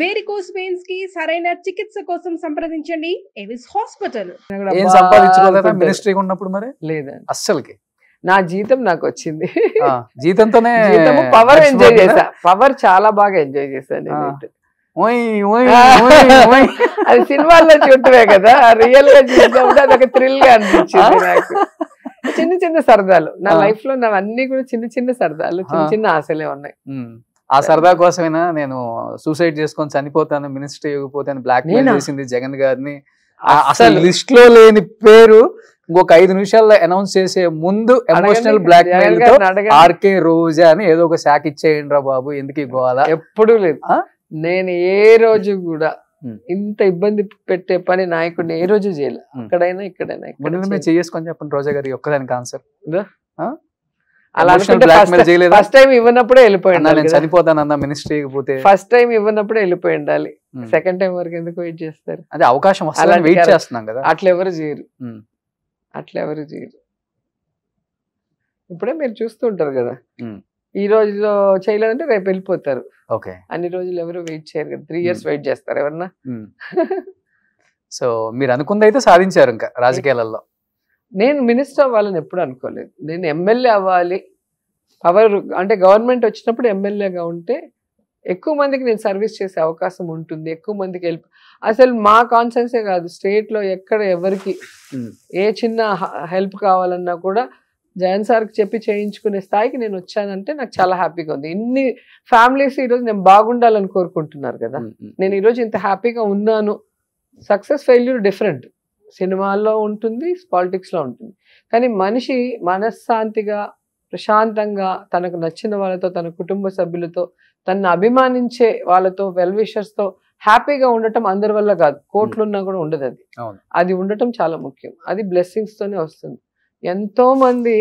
Varicose veins కి సరైన చికిత్స కోసం సంప్రదించండి ఎవిస్ హాస్పిటల్. ఏం సంపాదించుకోలేదా మినిస్ట్రీ ఉన్నప్పుడు? మరి లేదండి, అస్సలకి నా జీతం నాకు వచ్చింది. జీతంతోనే పవర్ ఎంజాయ్ చేశా, పవర్ చాలా బాగా ఎంజాయ్ చేశాను. అది సినిమాల్లో చూడటమే కదా, రియల్ గా చూసినప్పుడు అదొక థ్రిల్ గా అనిపించింది నాకు. చిన్న చిన్న సరదాలు నా లైఫ్ లో, నా అన్ని కూడా చిన్న చిన్న సరదాలు, చిన్న చిన్న ఆశలే ఉన్నాయి. ఆ సరదా కోసమైనా నేను సూసైడ్ చేసుకొని చనిపోతాను, మినిస్ట్రీ ఇవ్వకపోతే బ్లాక్ మెయిల్ చేసింది జగన్ గారిని. అసలు లిస్ట్ లో లేని పేరు ఇంకొక 5 నిమిషాల్లో అనౌన్స్ చేసే ముందు ఎమోషనల్ బ్లాక్ మెయిల్ తో ఆర్కే రోజా అని ఏదో ఒక శాఖ ఇచ్చేయండి రా బాబు, ఎందుకు ఇవ్వాలా? ఎప్పుడూ లేదు. నేను ఏ రోజు కూడా ఇంత ఇబ్బంది పెట్టే పని నాయకుడిని ఏ రోజు చేయలేదు, అక్కడైనా ఇక్కడైనా. చేసుకొని చెప్పండి రోజా గారి ఒక్కదానికి ఆన్సర్. అలా ఫస్ట్ టైం ఇవ్వనప్పుడే వెళ్ళిపోయింది. చనిపోతానన్నా మినిస్ట్రీ పోతే ఫస్ట్ టైం ఇవ్వనప్పుడే వెళ్ళిపోయి ఉండాలి. సెకండ్ టైం వరకు ఎందుకు వెయిట్ చేస్తారు? అదే అవకాశం వెయిట్ చేస్తున్నాం కదా. అట్లా ఎవరు చేయరు, అట్లా ఎవరు చేయరు. ఇప్పుడే మీరు చూస్తూ ఉంటారు కదా, ఈ రోజు చేయలేదంటే రేపు వెళ్ళిపోతారు. ఓకే, అన్ని రోజులు ఎవరు వెయిట్ చేయరు కదా, 3 years వెయిట్ చేస్తారు ఎవరన్నా. సో మీరు అనుకుంది అయితే సాధించారు ఇంకా రాజకీయాలలో. నేను మినిస్టర్ అవ్వాలని ఎప్పుడు అనుకోలేదు. నేను ఎమ్మెల్యే అవ్వాలి, పవర్ అంటే గవర్నమెంట్ వచ్చినప్పుడు ఎమ్మెల్యేగా ఉంటే ఎక్కువ మందికి నేను సర్వీస్ చేసే అవకాశం ఉంటుంది, ఎక్కువ మందికి హెల్ప్. అసలు మా కాన్సెన్సే కాదు, స్టేట్లో ఎక్కడ ఎవరికి ఏ చిన్న హెల్ప్ కావాలన్నా కూడా జగన్ సార్కి చెప్పి చేయించుకునే స్థాయికి నేను వచ్చానంటే నాకు చాలా హ్యాపీగా ఉంది. ఇన్ని ఫ్యామిలీస్ ఈరోజు నేను బాగుండాలని కోరుకుంటున్నారు కదా, నేను ఈరోజు ఇంత హ్యాపీగా ఉన్నాను. సక్సెస్ ఫెయిల్యూర్ డిఫరెంట్, సినిమాల్లో ఉంటుంది, పాలిటిక్స్లో ఉంటుంది. కానీ మనిషి మనశ్శాంతిగా ప్రశాంతంగా తనకు నచ్చిన వాళ్ళతో, తన కుటుంబ సభ్యులతో, తనను అభిమానించే వాళ్ళతో, వెల్ విషర్స్తో హ్యాపీగా ఉండటం అందరి వల్ల కాదు, కోట్లున్నా కూడా ఉండదు. అది ఉండటం చాలా ముఖ్యం. అది బ్లెస్సింగ్స్తోనే వస్తుంది. ఎంతో మంది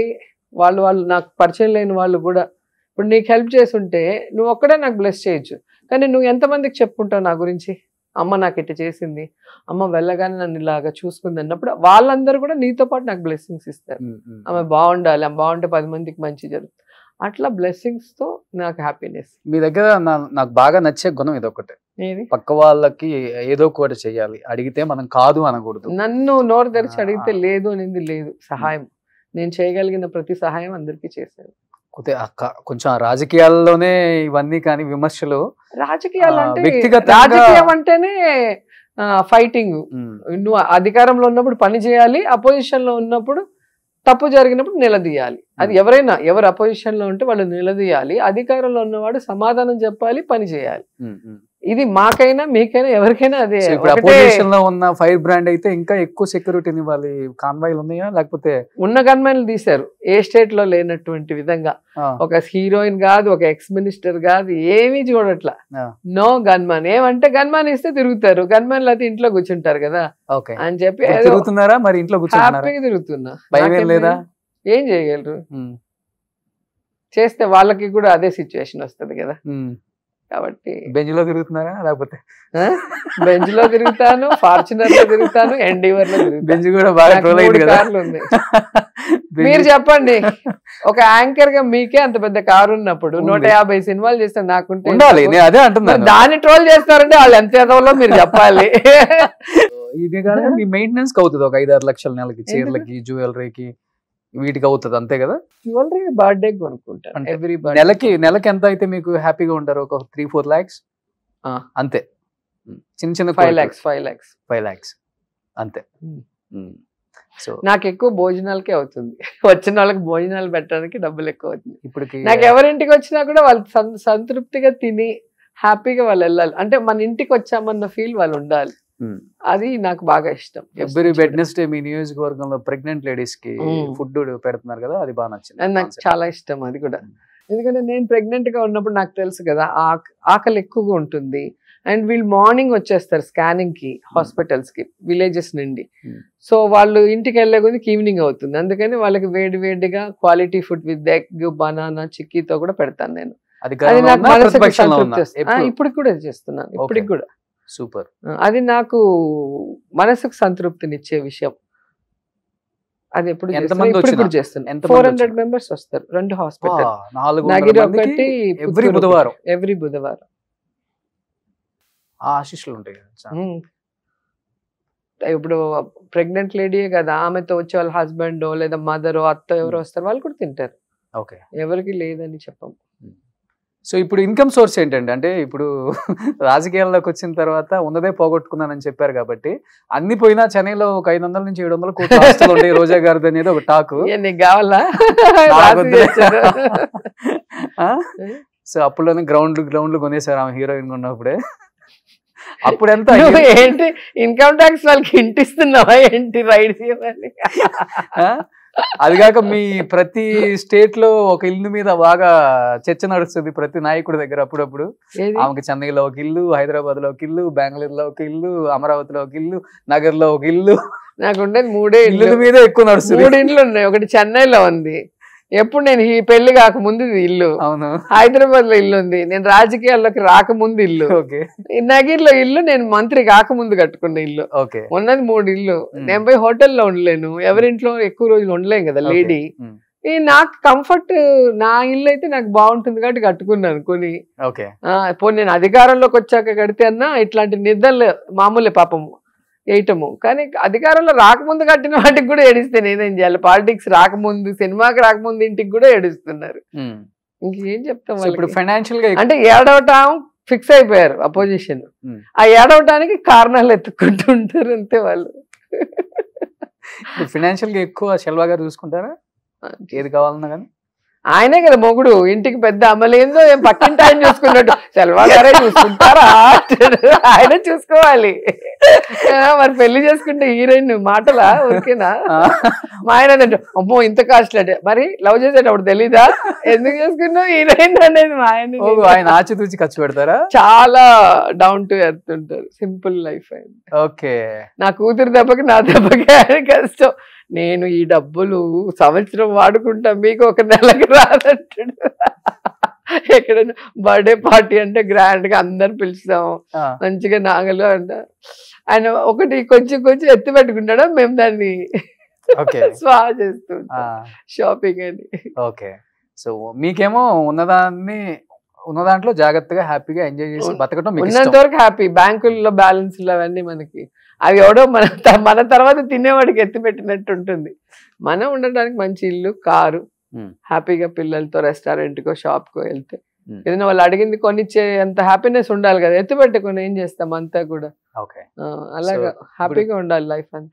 వాళ్ళు నాకు పరిచయం లేని వాళ్ళు కూడా ఇప్పుడు నీకు హెల్ప్ చేసి ఉంటే నువ్వు ఒక్కడే నాకు బ్లెస్ చేయొచ్చు, కానీ నువ్వు ఎంతమందికి చెప్పుకుంటావు నా గురించి, అమ్మ నాకు ఇట్లా చేసింది, అమ్మ వెళ్ళగానే నన్ను ఇలాగా చూసుకుంది అన్నప్పుడు వాళ్ళందరూ కూడా నీతో పాటు నాకు బ్లెస్సింగ్స్ ఇస్తారు. ఆమె బాగుండాలి, ఆమె బాగుంటే 10 మందికి మంచి జరుగుతుంది. అట్లా బ్లెస్సింగ్స్తో నాకు హ్యాపీనెస్. మీ దగ్గర నాకు బాగా నచ్చే గుణం ఇదొకటే, పక్క వాళ్ళకి ఏదో ఒకటి చెయ్యాలి, అడిగితే మనం కాదు అనకూడదు. నన్ను నోరు తెరిచి అడిగితే లేదు అనేది లేదు. సహాయం నేను చేయగలిగిన ప్రతి సహాయం అందరికీ చేశాను. కొంచెం రాజకీయాల్లోనే ఇవన్నీ కానీ విమర్శలు, రాజకీయం అంటేనే ఫైటింగ్. నువ్వు అధికారంలో ఉన్నప్పుడు పని చేయాలి, అపోజిషన్ లో ఉన్నప్పుడు తప్పు జరిగినప్పుడు నిలదీయాలి. అది ఎవరైనా, ఎవరు అపోజిషన్ లో ఉంటే వాళ్ళు నిలదీయాలి, అధికారంలో ఉన్నవాడు సమాధానం చెప్పాలి, పని చేయాలి. ఇది మాకైనా మీకైనా ఎవరికైనా అదే. అపోజిషన్ లో ఉన్న ఫైర్ బ్రాండ్ అయితే ఇంకా ఎక్కువ సెక్యూరిటీని ఇవ్వాలి. కాన్వాయ్లు ఉన్నాయా, లేకపోతే ఉన్న గన్మెన్లు తీశారు ఏ స్టేట్ లో లేనటువంటి విధంగా. ఒక హీరోయిన్ కాదు, ఒక ఎక్స్ మినిస్టర్ కాదు, ఏమీ చూడట్లా. No gunmen. ఏమంటే గన్మెన్ ఇస్తే తిరుగుతారు, గన్మెన్లు అయితే ఇంట్లో కూర్చుంటారు కదా అని చెప్పి తిరుగుతున్నారా? మరి ఇంట్లో హ్యాపీగా తిరుగుతున్నా. లేదా ఏం చేయగలరు? చేస్తే వాళ్ళకి కూడా అదే సిచ్యువేషన్ వస్తుంది కదా. కాబట్టి బెంచ్ లో తిరుగుతున్నారా, లేకపోతే బెంచ్ లో తిరుగుతాను, ఫార్చునర్ లో తిరుగుతాను, ఎన్డీవర్ లో తిరుగుతాను. బెంచ్ కూడా బాగా ట్రోల్ అయింది కదా. మీరు చెప్పండి, ఒక యాంకర్ గా మీకే అంత పెద్ద కారు ఉన్నప్పుడు 150 సినిమాలు చేస్తే నాకుంటే ఉండాలి. నేను అదే అంటున్నాను, దాన్ని ట్రోల్ చేస్తారంటే వాళ్ళు ఎంత ఎదవలో మీరు చెప్పాలి. ఇది కానీ మీ మెయింటెనెన్స్ అవుతుంది ఒక 5-6 లక్షల నెలకి, చీరలకి, జ్యువెలరీకి, వీటికి అవుతుంది అంతే కదా. జ్యువెలరీ బర్త్డే కొనుక్కుంటాను ఎవ్రీ నెలకి ఎంత అయితే మీకు హ్యాపీగా ఉంటారు? ఒక 3-4 lakhs అంతే. చిన్న చిన్న 5 lakhs అంతే. సో నాకు ఎక్కువ భోజనాలకే అవుతుంది, వచ్చిన వాళ్ళకి భోజనాలు పెట్టడానికి డబ్బులు ఎక్కువ అవుతుంది. ఇప్పటికి నాకు ఎవరింటికి వచ్చినా కూడా వాళ్ళు సంతృప్తిగా తిని హ్యాపీగా వాళ్ళు వెళ్ళాలి. అంటే మన ఇంటికి వచ్చామన్న ఫీల్ వాళ్ళు ఉండాలి. అది నాకు బాగా ఇష్టం. ఎవ్రీ వెడ్నెస్డే మీ నియోజకవర్గంలో ప్రెగ్నెంట్ లేడీస్ కి ఫుడ్ పెడుతున్నారు కదా, అది బాగా నచ్చింది. నాకు చాలా ఇష్టం అది కూడా. ఎందుకంటే నేను ప్రెగ్నెంట్ గా ఉన్నప్పుడు నాకు తెలుసు కదా ఆకలి ఎక్కువగా ఉంటుంది. అండ్ వీళ్ళు మార్నింగ్ వచ్చేస్తారు స్కానింగ్ కి హాస్పిటల్స్ కి, విలేజెస్ నుండి. సో వాళ్ళు ఇంటికి వెళ్ళే కొద్దికి ఈవినింగ్ అవుతుంది. అందుకని వాళ్ళకి వేడిగా quality food with egg, banana, చిక్కీతో కూడా పెడతాను నేను. అది నాకు మనసుకి సంతృప్తి వస్తుంది. ఇప్పుడు కూడా చేస్తున్నాను, ఇప్పటికి కూడా. సూపర్. అది నాకు మనసుకు సంతృప్తినిచ్చే విషయం. అది ఎప్పుడు చేస్తున్నాను. 400 members వస్తారు 2 హాస్పిటల్, నగిరి ఒకటి, ఎవ్రీ బుధవారం. ఎవ్రీ బుధవారం. ఆ ఆశీస్సులు ఉంటాయి కదా చాలా. ఇప్పుడు ప్రెగ్నెంట్ లేడీయే కదా, ఆమెతో వచ్చే వాళ్ళ హస్బెండ్ లేదా మదర్ అత్త ఎవరు వస్తారు, వాళ్ళు కూడా తింటారు. ఓకే. ఎవరికి లేదని చెప్పం. సో ఇప్పుడు ఇన్కమ్ సోర్స్ ఏంటండి? అంటే ఇప్పుడు రాజకీయాల్లోకి వచ్చిన తర్వాత ఉన్నదే పోగొట్టుకున్నానని చెప్పారు కాబట్టి, అన్ని పోయినా చెన్నైలో ఒక 500 నుంచి 700 కోట్ల ఆస్తులు ఉంటాయి రోజా గారిది అనేది ఒక టాక్. నీకు కావాలా? సో అప్పుడులోనే గ్రౌండ్లు కొనేసారు ఆమె హీరోయిన్ ఉన్నప్పుడే. అప్పుడు ఎంత ఏంటి ఇన్కమ్ ట్యాక్స్ వాళ్ళకి ఇంటిస్తున్నావా ఏంటి రైడ్ చేయమని? అది కాక మీ ప్రతి స్టేట్ లో ఒక ఇల్లు మీద బాగా చర్చ నడుస్తుంది ప్రతి నాయకుడి దగ్గర అప్పుడప్పుడు. ఆమెకి చెన్నైలో ఒక ఇల్లు, హైదరాబాద్ లో ఒక ఇల్లు, బెంగళూరులో ఒక ఇల్లు, అమరావతిలో ఒక ఇల్లు, నగర్ లో ఒక ఇల్లు. నాకు ఉండేది 3 ఇల్లు మీద ఎక్కువ నడుస్తుంది. 3 ఇండ్లు ఉన్నాయి. ఒకటి చెన్నైలో ఉంది, ఎప్పుడు నేను ఈ పెళ్లి కాకముందు ఇల్లు. అవును. హైదరాబాద్ లో ఇల్లు ఉంది, నేను రాజకీయాల్లోకి రాకముందు ఇల్లు. నగిర్ లో ఇల్లు నేను మంత్రి కాకముందు కట్టుకున్న ఇల్లు. ఉన్నది 3 ఇల్లు. నేను పోయి హోటల్లో ఉండలేను, ఎవరింట్లో ఎక్కువ రోజులు ఉండలేం కదా లేడీ. నాకు కంఫర్ట్, నా ఇల్లు అయితే నాకు బాగుంటుంది కాబట్టి కట్టుకున్నాను కొని. పోనీ నేను అధికారంలోకి వచ్చాక కడితే అన్నా ఇట్లాంటి నిద్రలు మామూలే పాపము వేయటము. కానీ అధికారంలో రాకముందు కట్టిన వాటికి కూడా ఏడిస్తే నేనేం చేయాలి? పాలిటిక్స్ రాకముందు, సినిమాకి రాకముందు ఇంటికి కూడా ఏడుస్తున్నారు. ఇంకేం చెప్తాం ఇప్పుడు ఫైనాన్షియల్ గా అంటే ఏడవటం ఫిక్స్ అయిపోయారు అపోజిషన్. ఆ ఏడవటానికి కారణాలు ఎత్తుకుంటూ ఉంటారు అంతే వాళ్ళు. ఫైనాన్షియల్ గా ఎక్కువ శెల్వా గారు చూసుకుంటారా ఏది కావాలన్నా కానీ? ఆయనే కదా మొగుడు, ఇంటికి పెద్ద అమలేందో ఏం పక్కింటి ఆయన చూసుకున్నట్టు సెల్వా గారే చూసుకుంటారా? ఆయన చూసుకోవాలి. మరి పెళ్లి చేసుకుంటే హీరోయిన్ మాటలా ఊరికేనా? మా ఆయన అమ్మో ఇంత కాస్ట్లీ అంటే, మరి లవ్ చేసేటప్పుడు తెలీదా ఎందుకు చేసుకున్నావు హీరోయిన్ అనేది? మా ఆయన ఆచితూచి ఖర్చు పెడతారా? చాలా డౌన్ టు ఎర్త్ ఉంటారు, సింపుల్ లైఫ్ అయింది. ఓకే. నా కూతురు దెబ్బకి నా దెబ్బకి ఆయన కష్టం. నేను ఈ డబ్బులు సంవత్సరం వాడుకుంటా, మీకు ఒక నెలకి రాదంటాడు. ఎక్కడైనా బర్త్డే పార్టీ అంటే గ్రాండ్ గా అందరు పిలుస్తాం, మంచిగా నాగలు అంట. ఆయన ఒకటి కొంచెం కొంచెం ఎత్తి పెట్టుకుంటాడు, మేము దాన్ని స్వా చేస్తూ షాపింగ్ అని. ఓకే. సో మీకేమో ఉన్న దాంట్లో జాగ్రత్తగా హ్యాపీగా ఎంజాయ్ చేసి బతకడం ఉన్నంత వరకు హ్యాపీ. బ్యాంకుల్లో బ్యాలెన్స్లు అవన్నీ మనకి అవి ఎవడో మన తర్వాత తినేవాడికి ఎత్తి పెట్టినట్టు ఉంటుంది. మనం ఉండడానికి మంచి ఇల్లు, కారు, హ్యాపీగా పిల్లలతో రెస్టారెంట్కో షాప్కో వెళ్తే ఏదైనా వాళ్ళు అడిగింది కొనిచ్చే అంత హ్యాపీనెస్ ఉండాలి కదా. ఎత్తి పెట్టుకుని ఏం చేస్తాం అంతా కూడా. అలాగా హ్యాపీగా ఉండాలి లైఫ్ అంతా.